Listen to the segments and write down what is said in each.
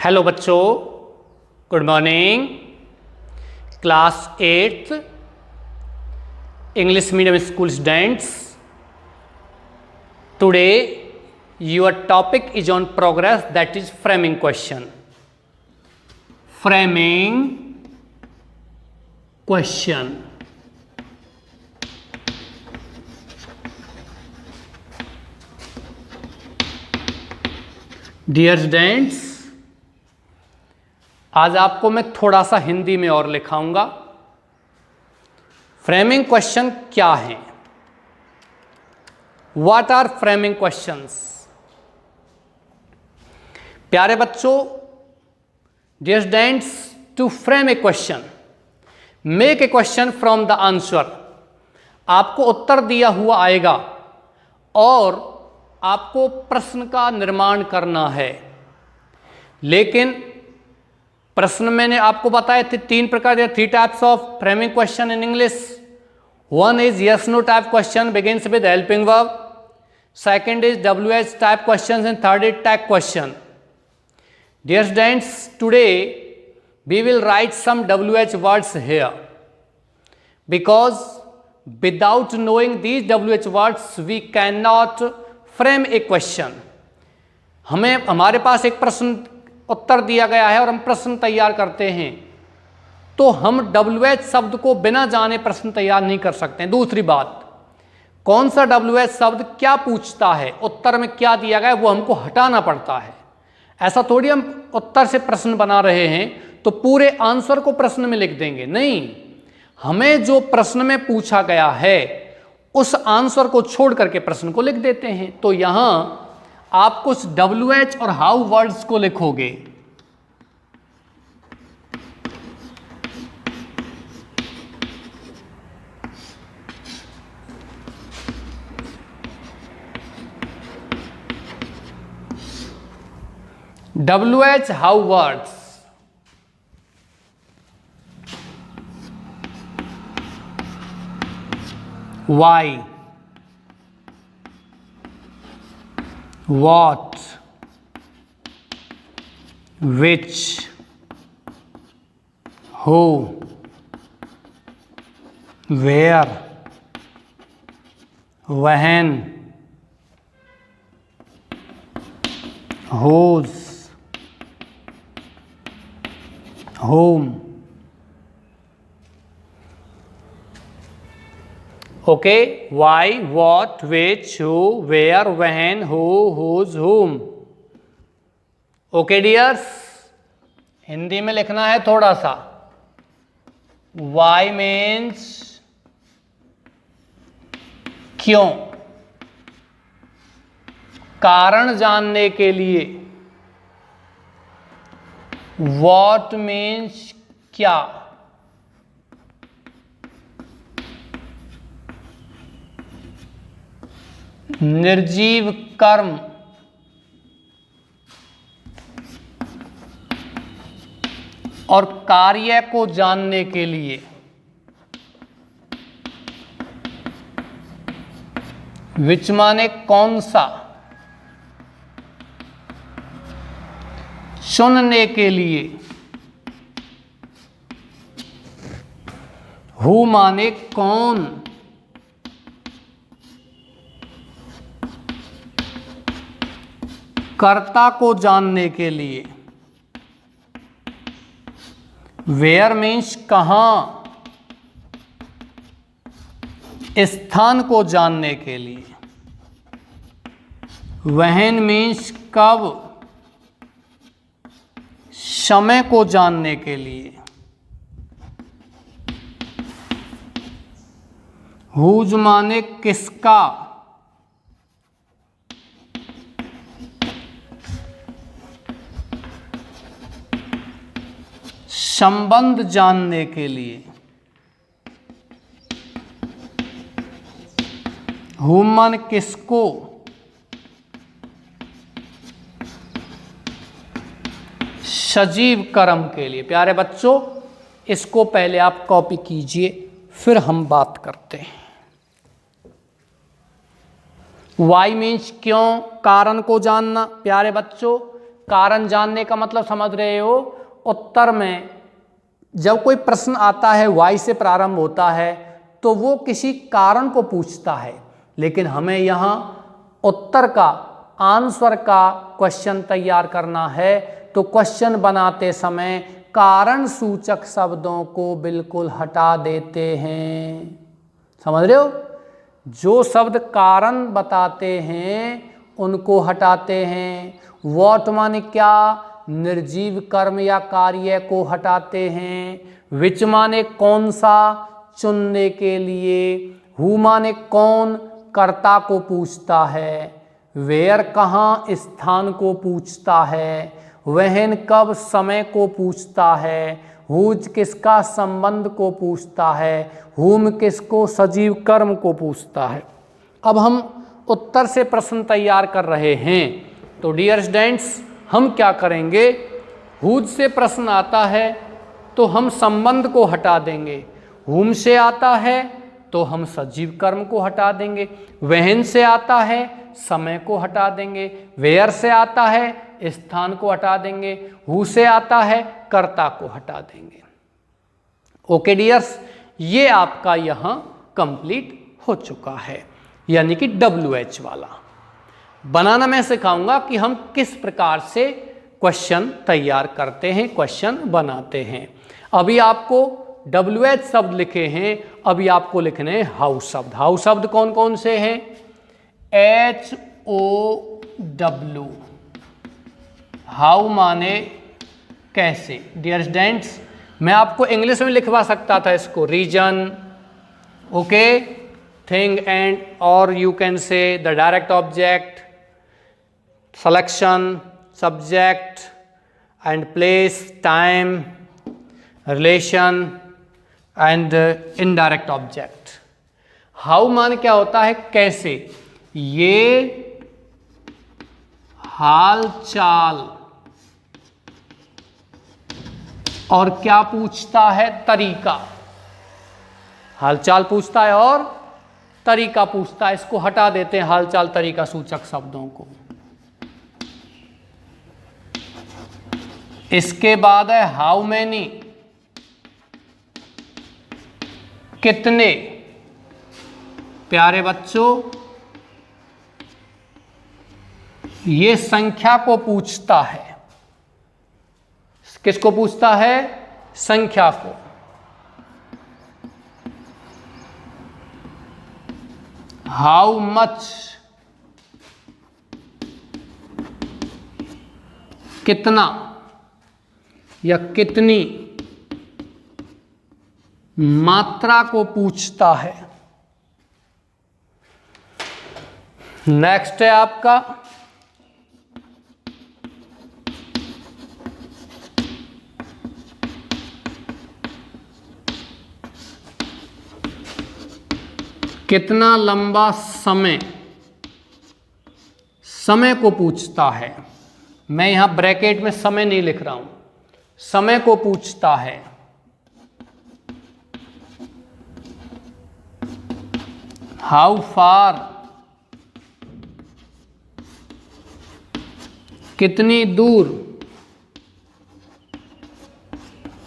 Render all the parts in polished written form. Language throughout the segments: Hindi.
हेलो बच्चों, good morning. Class 8th English medium school students, today your topic is on progress, that is framing question. Framing question. Dear students, आज आपको मैं थोड़ा सा हिंदी में और लिखाऊंगा। फ्रेमिंग क्वेश्चन क्या है? What are framing questions? प्यारे बच्चों, dear students, to frame a question, make a question from the answer. आपको उत्तर दिया हुआ आएगा और आपको प्रश्न का निर्माण करना है। लेकिन प्रश्न मैंने आपको बताए थे तीन प्रकार के, 3 types of framing question in English. One is yes no type question, begins with helping verb. Second is WH type question and third is tag question. Dear students, today we will write some WH words here, because without knowing these WH words we cannot frame a question. हमारे पास एक प्रश्न उत्तर दिया गया है और हम प्रश्न तैयार करते हैं, तो हम WH शब्द को बिना जाने प्रश्न तैयार नहीं कर सकते हैं। दूसरी बात, कौन सा WH शब्द क्या पूछता है, उत्तर में क्या दिया गया है, वो हमको हटाना पड़ता है। ऐसा थोड़ी हम उत्तर से प्रश्न बना रहे हैं तो पूरे आंसर को प्रश्न में लिख देंगे, नहीं। हमें जो प्रश्न में पूछा गया है उस आंसर को छोड़ करके प्रश्न को लिख देते हैं। तो यहां आप कुछ WH और हाउ वर्ड्स को लिखोगे। WH how words. Why, what, which, who, where, when, whose, whom. Okay, why, what, which, who, where, when, who, whose, whom. Okay dears, Hindi में लिखना है थोड़ा सा। Why means क्यों, कारण जानने के लिए। What means क्या, निर्जीव कर्म, और कार्य को जानने के लिए। विच माने कौन सा, चुनने के लिए। हु माने कौन, कर्ता को जानने के लिए। वेयर मीन्स कहां, स्थान को जानने के लिए। व्हेन मीन्स कब, समय को जानने के लिए। हुज माने किसका, संबंध जानने के लिए। हुम माने किसको, सजीव कर्म के लिए। प्यारे बच्चों, इसको पहले आप कॉपी कीजिए, फिर हम बात करते हैं। वाई मीन्स क्यों, कारण को जानना। प्यारे बच्चों, कारण जानने का मतलब समझ रहे हो, उत्तर में जब कोई प्रश्न आता है वाई से प्रारंभ होता है तो वो किसी कारण को पूछता है, लेकिन हमें यहाँ उत्तर का, आंसर का क्वेश्चन तैयार करना है। तो क्वेश्चन बनाते समय कारण सूचक शब्दों को बिल्कुल हटा देते हैं। समझ रहे हो, जो शब्द कारण बताते हैं उनको हटाते हैं। व्हाट माने क्या, निर्जीव कर्म या कार्य को हटाते हैं। विच माने कौन सा, चुनने के लिए। हु माने कौन, कर्ता को पूछता है। वेयर कहाँ, स्थान को पूछता है। वहन कब, समय को पूछता है। हुज किसका, संबंध को पूछता है। हुम किसको, सजीव कर्म को पूछता है। अब हम उत्तर से प्रश्न तैयार कर रहे हैं, तो डियर स्टूडेंट्स हम क्या करेंगे, हुज से प्रश्न आता है तो हम संबंध को हटा देंगे। हुम से आता है तो हम सजीव कर्म को हटा देंगे। वहन से आता है समय को हटा देंगे। वेयर से आता है स्थान को हटा देंगे। हु से आता है कर्ता को हटा देंगे। ओके डियर्स, ये आपका यहाँ कंप्लीट हो चुका है, यानी कि WH वाला। बनाना मैं सिखाऊंगा कि हम किस प्रकार से क्वेश्चन तैयार करते हैं, क्वेश्चन बनाते हैं। अभी आपको WH शब्द लिखे हैं, अभी आपको लिखने हैं हाउ शब्द। हाउ शब्द कौन कौन से हैं, HOW। हाउ माने कैसे। डियर स्टूडेंट्स मैं आपको इंग्लिश में लिखवा सकता था इसको, रीजन, ओके, थिंग एंड, और you can say the direct object, selection, subject and place, time, relation and indirect object। How मान क्या होता है, कैसे। ये हाल चाल, और क्या पूछता है, तरीका। हाल चाल पूछता है और तरीका पूछता है, इसको हटा देते हैं हाल चाल तरीका सूचक शब्दों को। इसके बाद है हाउ मैनी, कितने। प्यारे बच्चों ये संख्या को पूछता है। किसको पूछता है, संख्या को। हाउ मच, कितना या कितनी, मात्रा को पूछता है। नेक्स्ट है आपका कितना लंबा समय, समय को पूछता है। मैं यहां ब्रैकेट में समय नहीं लिख रहा हूं, समय को पूछता है। हाउ फार, कितनी दूर,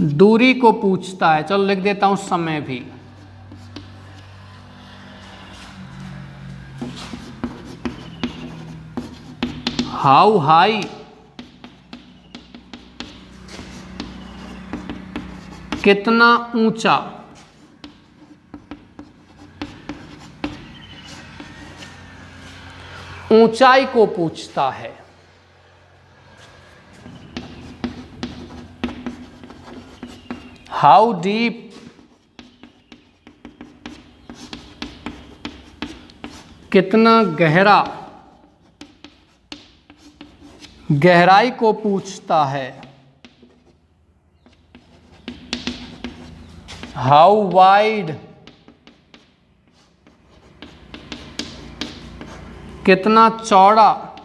दूरी को पूछता है। चलो लिख देता हूं समय भी। हाउ हाई, कितना ऊंचा। ऊंचाई को पूछता है। हाउ डीप, कितना गहरा, गहराई को पूछता है। हाउ वाइड, कितना चौड़ा,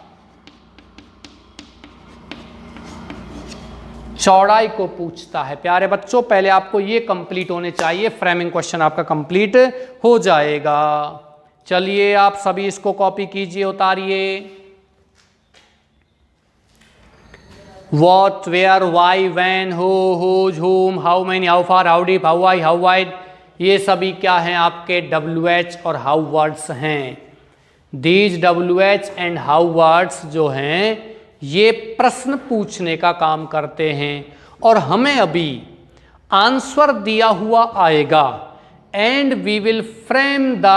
चौड़ाई को पूछता है। प्यारे बच्चों पहले आपको ये कंप्लीट होने चाहिए, फ्रेमिंग क्वेश्चन आपका कंप्लीट हो जाएगा। चलिए आप सभी इसको कॉपी कीजिए, उतारिए। what, where, why, when, who, whose, whom, how many, how far, how deep, how high, how wide, ये सभी क्या हैं आपके WH और how words हैं। These WH and how words जो हैं ये प्रश्न पूछने का काम करते हैं और हमें अभी आंसर दिया हुआ आएगा and we will frame the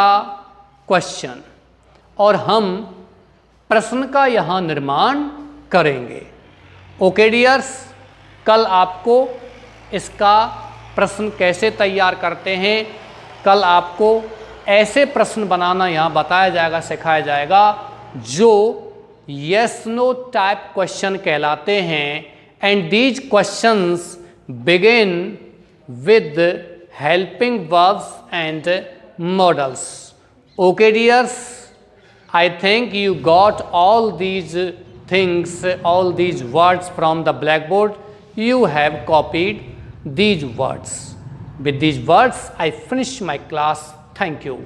question, और हम प्रश्न का यहाँ निर्माण करेंगे। ओके डियर्स, कल आपको इसका प्रश्न कैसे तैयार करते हैं, कल आपको ऐसे प्रश्न बनाना यहाँ बताया जाएगा, सिखाया जाएगा जो यस नो टाइप क्वेश्चन कहलाते हैं। And these questions begin with helping verbs and models. Okay dears, I think you got all these things, all these words from the blackboard. You have copied these words. With these words, I finish my class. Thank you.